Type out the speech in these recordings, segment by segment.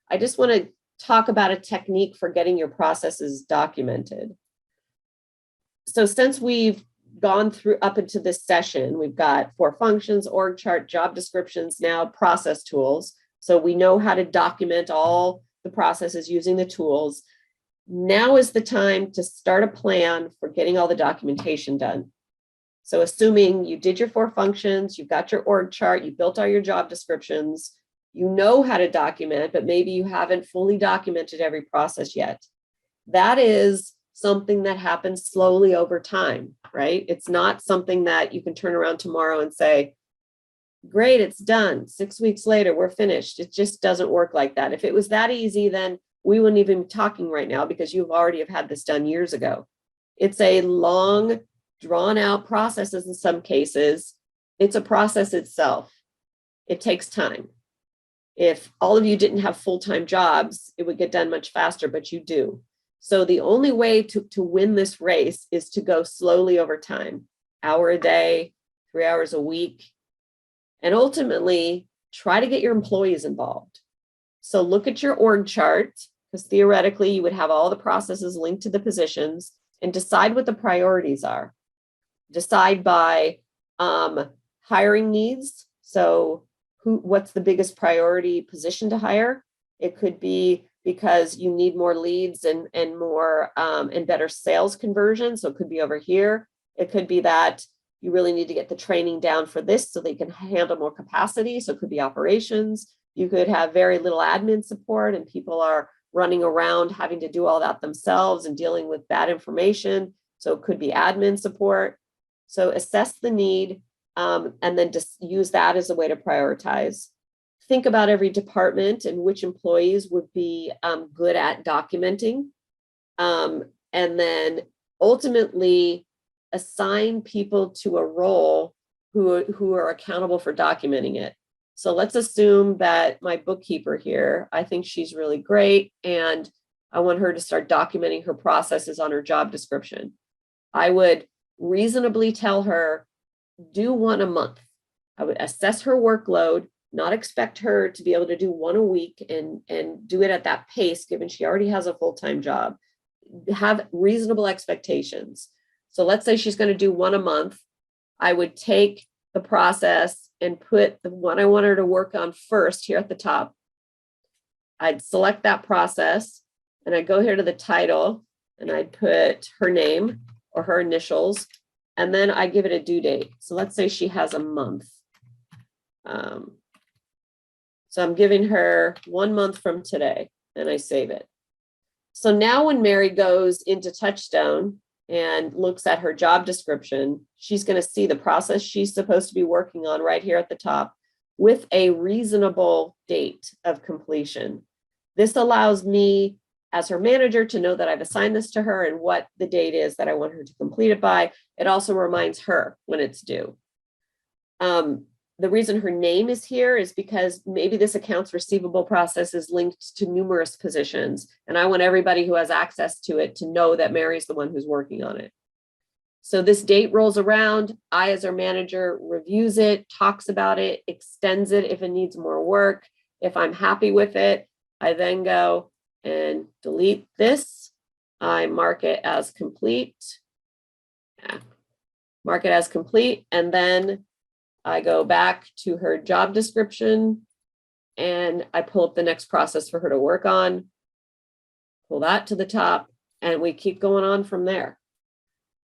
I just want to talk about a technique for getting your processes documented. So since we've gone through up into this session, we've got 4 functions, org chart, job descriptions, now process tools. So we know how to document all the processes using the tools. Now is the time to start a plan for getting all the documentation done. So assuming you did your 4 functions, you've got your org chart, you built all your job descriptions, you know how to document, but maybe you haven't fully documented every process yet. That is something that happens slowly over time, right? It's not something that you can turn around tomorrow and say, great, it's done. 6 weeks later, we're finished. It just doesn't work like that. If it was that easy, then we wouldn't even be talking right now because you've already have had this done years ago. It's a long, drawn out process in some cases. It's a process itself. It takes time. If all of you didn't have full-time jobs, it would get done much faster, but you do. So the only way to win this race is to go slowly over time, hour a day, 3 hours a week, and ultimately try to get your employees involved. So look at your org chart, because theoretically you would have all the processes linked to the positions, and decide what the priorities are. Decide by hiring needs. So what's the biggest priority position to hire? It could be because you need more leads and more and better sales conversion. So it could be over here. It could be that you really need to get the training down for this so they can handle more capacity. So it could be operations. You could have very little admin support and people are running around having to do all that themselves and dealing with bad information. So it could be admin support. So assess the need and then just use that as a way to prioritize. Think about every department and which employees would be good at documenting. And then ultimately assign people to a role who are accountable for documenting it. So let's assume that my bookkeeper here, I think she's really great, and I want her to start documenting her processes on her job description. I would reasonably tell her, do 1 a month. I would assess her workload, not expect her to be able to do 1 a week and do it at that pace, given she already has a full-time job. Have reasonable expectations. So let's say she's going to do 1 a month. I would take the process and put the one I want her to work on first here at the top. I'd select that process and I'd go here to the title and I'd put her name or her initials, and then I give it a due date. So let's say she has a month. So I'm giving her 1 month from today and I save it. So now when Mary goes into TouchStone and looks at her job description, she's going to see the process she's supposed to be working on right here at the top with a reasonable date of completion. This allows me as her manager to know that I've assigned this to her and what the date is that I want her to complete it by. It also reminds her when it's due. The reason her name is here is because maybe this accounts receivable process is linked to numerous positions, and I want everybody who has access to it to know that Mary's the one who's working on it. So this date rolls around, I as her manager reviews it, talks about it, extends it if it needs more work. If I'm happy with it, I then go and delete this. I mark it as complete. Mark it as complete, and then I go back to her job description and I pull up the next process for her to work on, pull that to the top, and we keep going on from there.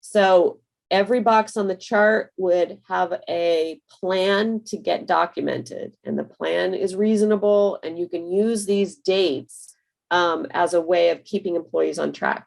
So every box on the chart would have a plan to get documented, and the plan is reasonable, and you can use these dates as a way of keeping employees on track.